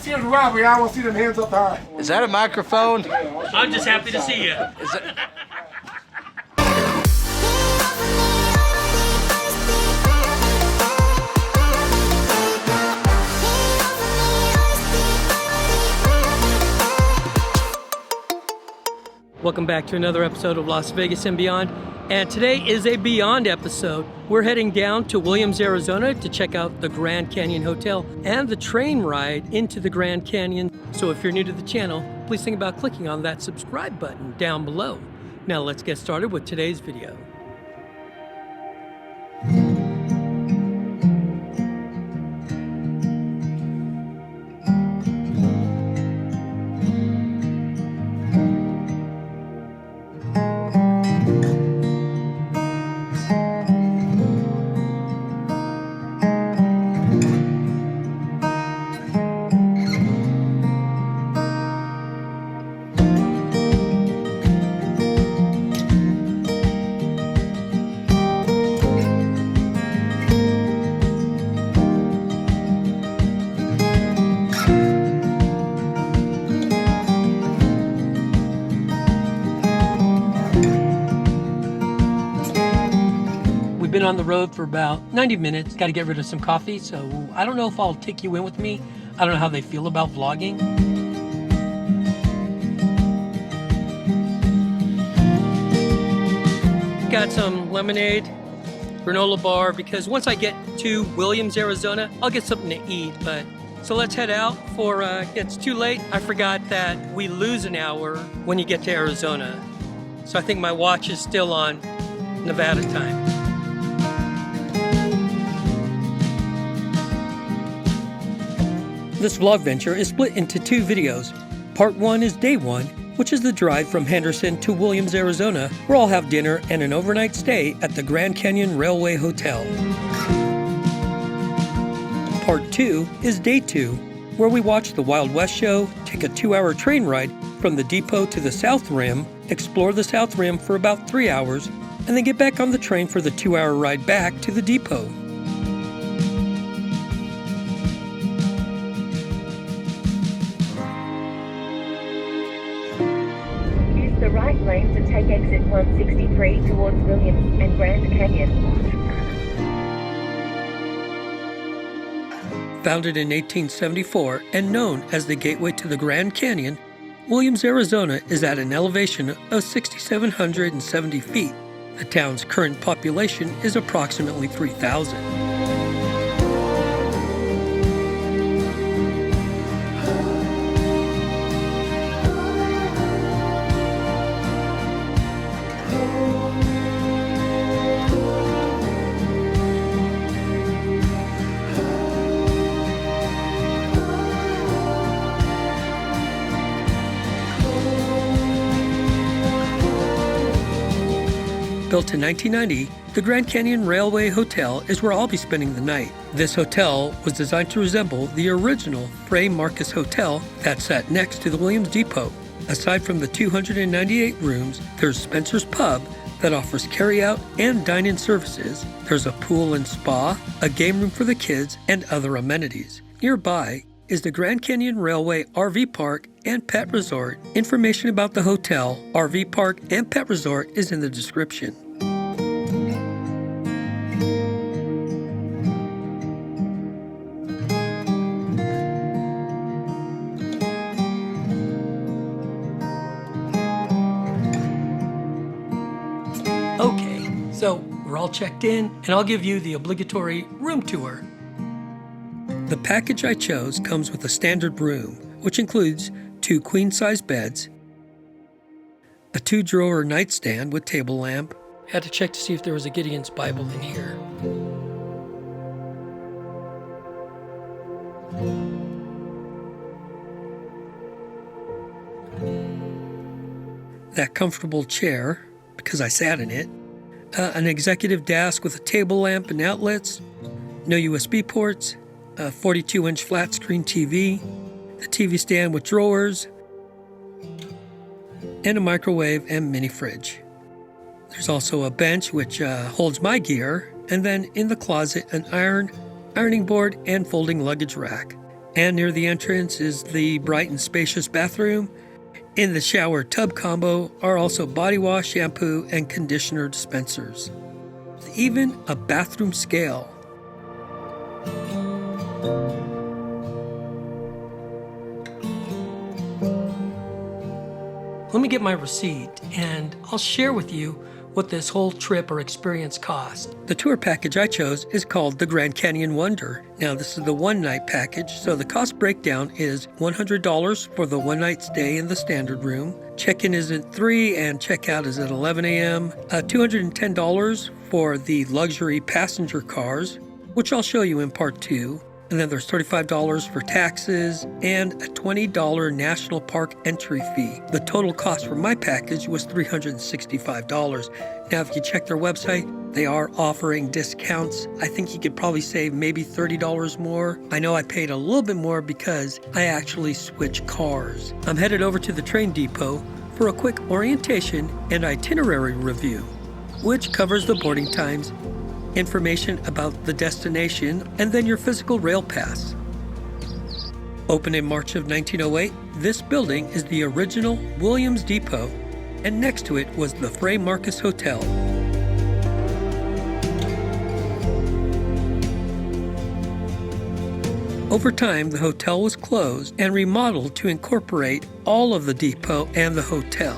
This here's robbery. I want to see them hands up high. Is that a microphone? I'm just happy to see you. Is it? Welcome back to another episode of Las Vegas and Beyond. And today is a Beyond episode. We're heading down to Williams, Arizona to check out the Grand Canyon Hotel and the train ride into the Grand Canyon. So if you're new to the channel, please think about clicking on that subscribe button down below. Now let's get started with today's video. We've been on the road for about 90 minutes. Got to get rid of some coffee, so I don't know if I'll take you in with me. I don't know how they feel about vlogging. Got some lemonade, granola bar, because once I get to Williams, Arizona, I'll get something to eat. But so let's head out for, it's too late. I forgot that we lose an hour when you get to Arizona. So I think my watch is still on Nevada time. This vlog venture is split into two videos. Part one is day one, which is the drive from Henderson to Williams, Arizona, where I'll have dinner and an overnight stay at the Grand Canyon Railway Hotel. Part two is day two, where we watch the Wild West show, take a 2-hour train ride from the depot to the South Rim, explore the South Rim for about 3 hours, and then get back on the train for the 2-hour ride back to the depot. The right lane to take exit 163 towards Williams and Grand Canyon. Founded in 1874 and known as the gateway to the Grand Canyon, Williams, Arizona is at an elevation of 6,770 feet. The town's current population is approximately 3,000. Built in 1990, the Grand Canyon Railway Hotel is where I'll be spending the night. This hotel was designed to resemble the original Frey Marcus Hotel that sat next to the Williams Depot. Aside from the 298 rooms, there's Spencer's Pub that offers carry-out and dine-in services. There's a pool and spa, a game room for the kids, and other amenities. Nearby is the Grand Canyon Railway RV Park and Pet Resort. Information about the hotel, RV Park, and Pet Resort is in the description. Okay, so we're all checked in, and I'll give you the obligatory room tour. The package I chose comes with a standard room, which includes 2 queen-size beds, a 2-drawer nightstand with table lamp. Had to check to see if there was a Gideon's Bible in here. That comfortable chair, because I sat in it. An executive desk with a table lamp and outlets, no USB ports, a 42-inch flat screen TV, the TV stand with drawers, and a microwave and mini fridge. There's also a bench which holds my gear, and then in the closet an ironing board and folding luggage rack. And near the entrance is the bright and spacious bathroom. In the shower tub combo are also body wash, shampoo, and conditioner dispensers. Even a bathroom scale. Let me get my receipt and I'll share with you what this whole trip or experience cost. The tour package I chose is called the Grand Canyon Wonder. Now this is the one-night package, so the cost breakdown is $100 for the one-night stay in the standard room. Check-in is at 3 and checkout is at 11 a.m. $210 for the luxury passenger cars, which I'll show you in part 2. And then there's $35 for taxes and a $20 national park entry fee. The total cost for my package was $365. Now, if you check their website, they are offering discounts. I think you could probably save maybe $30 more. I know I paid a little bit more because I actually switched cars. I'm headed over to the train depot for a quick orientation and itinerary review, which covers the boarding times, information about the destination, and then your physical rail pass. Opened in March of 1908, this building is the original Williams Depot, and next to it was the Fray Marcus Hotel. Over time, the hotel was closed and remodeled to incorporate all of the depot and the hotel.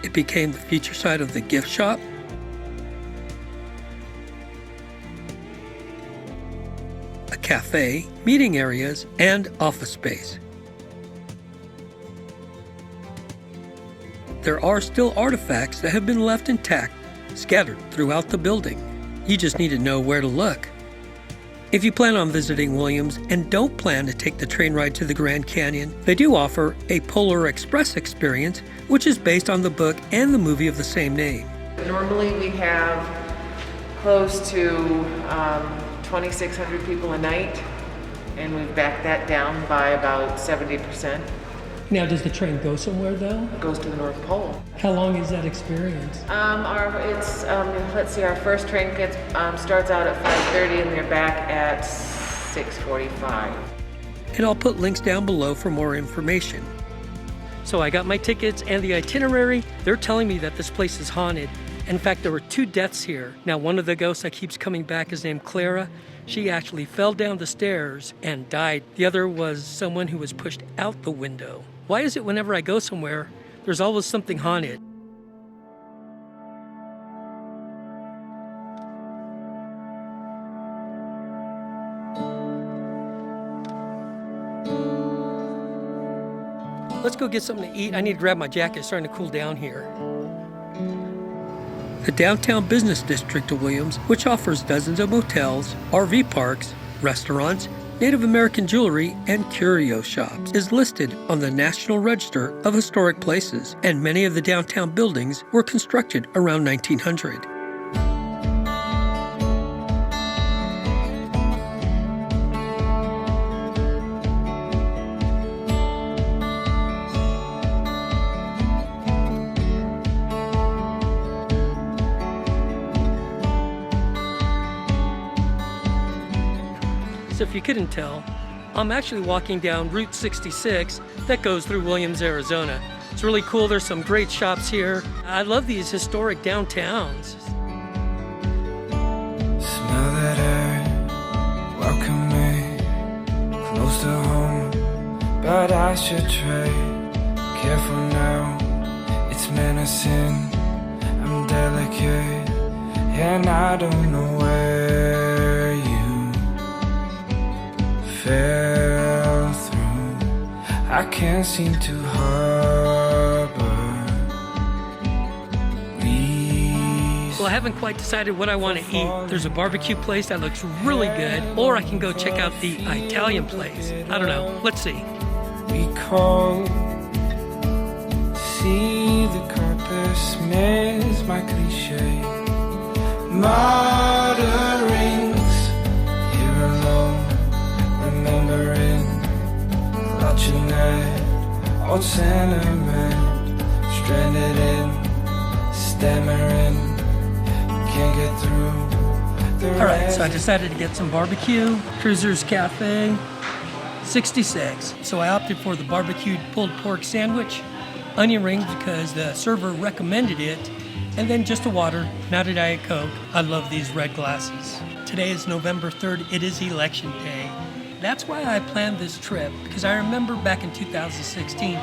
It became the future site of the gift shop, cafe, meeting areas, and office space. There are still artifacts that have been left intact, scattered throughout the building. You just need to know where to look. If you plan on visiting Williams and don't plan to take the train ride to the Grand Canyon, they do offer a Polar Express experience, which is based on the book and the movie of the same name. Normally we have close to 2,600 people a night, and we've backed that down by about 70%. Now, does the train go somewhere though? It goes to the North Pole. How long is that experience? Let's see, our first train starts out at 5:30 and they're back at 6:45. And I'll put links down below for more information. So I got my tickets and the itinerary. They're telling me that this place is haunted. In fact, there were 2 deaths here. Now, one of the ghosts that keeps coming back is named Clara. She actually fell down the stairs and died. The other was someone who was pushed out the window. Why is it whenever I go somewhere, there's always something haunted? Let's go get something to eat. I need to grab my jacket. It's starting to cool down here. The downtown business district of Williams, which offers dozens of motels, RV parks, restaurants, Native American jewelry, and curio shops, is listed on the National Register of Historic Places, and many of the downtown buildings were constructed around 1900. So if you couldn't tell, I'm actually walking down Route 66 that goes through Williams, Arizona. It's really cool. There's some great shops here. I love these historic downtowns. Smell that air, welcome me close to home, but I should trade. Careful now, it's menacing. I'm delicate, and I don't know where you fell through. I can't seem to harbor reason. Well, I haven't quite decided what I want to eat. There's a barbecue place that looks really good, or I can go check out the Italian place. I don't know. Let's see. Recall, see the carpet smears my cliche. Mutterings, here alone, remembering, clutching at old sentiment, stranded in, stammering, can't get through the All right, so I decided to get some barbecue, Cruiser's Cafe, $66. So I opted for the barbecued pulled pork sandwich, onion rings because the server recommended it, and then just a water, not a Diet Coke. I love these red glasses. Today is November 3rd. It is election day. That's why I planned this trip, because I remember back in 2016,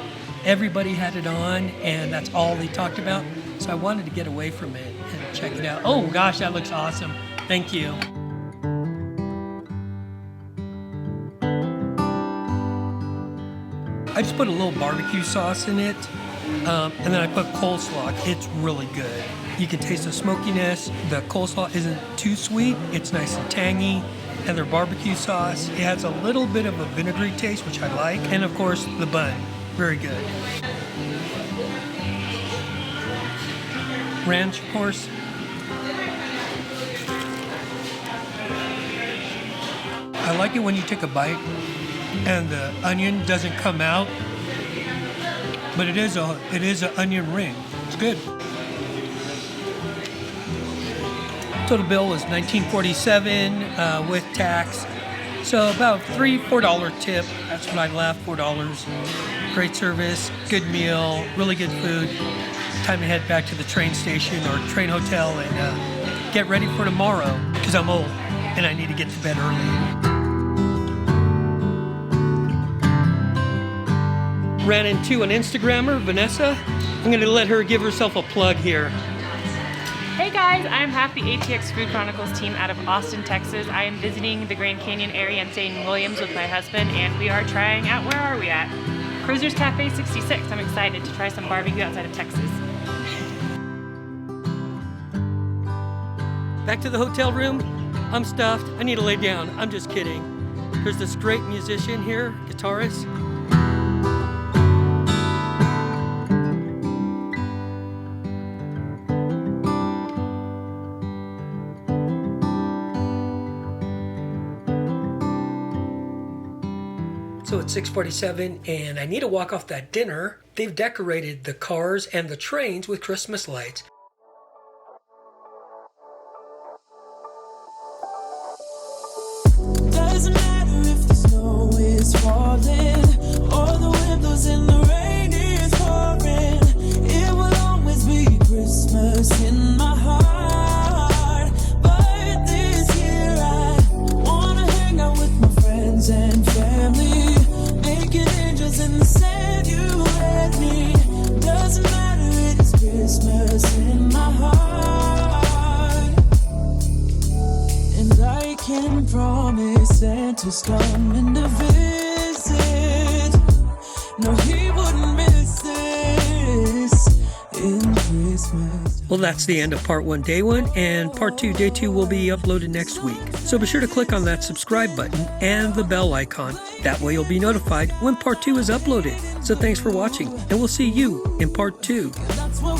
everybody had it on, and that's all they talked about. So I wanted to get away from it and check it out. Oh gosh, that looks awesome. Thank you. I just put a little barbecue sauce in it, and then I put coleslaw. It's really good. You can taste the smokiness. The coleslaw isn't too sweet. It's nice and tangy. And their barbecue sauce, it has a little bit of a vinegary taste, which I like. And of course, the bun, very good. Ranch, of course. I like it when you take a bite and the onion doesn't come out, but it is an onion ring. It's good. Total bill was $19.47 with tax, so about $4 tip. That's what I left, $4. Great service, good meal, really good food. Time to head back to the train station or train hotel and get ready for tomorrow, because I'm old and I need to get to bed early. Ran into an Instagrammer, Vanessa. I'm gonna let her give herself a plug here. Hey guys, I'm half the ATX Food Chronicles team out of Austin, Texas. I am visiting the Grand Canyon area and staying in Williams with my husband, and we are trying out, where are we at? Cruisers Cafe 66. I'm excited to try some barbecue outside of Texas. Back to the hotel room. I'm stuffed. I need to lay down. I'm just kidding. There's this great musician here, guitarist. So it's 6:47 and I need to walk off that dinner. They've decorated the cars and the trains with Christmas lights. Doesn't matter if the snow is falling or the wind blows and the rain is pouring. It will always be Christmas in my heart. But this year I wanna hang out with my friends and family, making angels in the sand, you and me. Doesn't matter, it is Christmas in my heart. And I can promise Santa's coming to visit. No, he wouldn't miss this in Christmas. Well, that's the end of part 1, day 1, and part 2, day 2 will be uploaded next week. So be sure to click on that subscribe button and the bell icon. That way you'll be notified when part 2 is uploaded. So thanks for watching, and we'll see you in part 2. That's what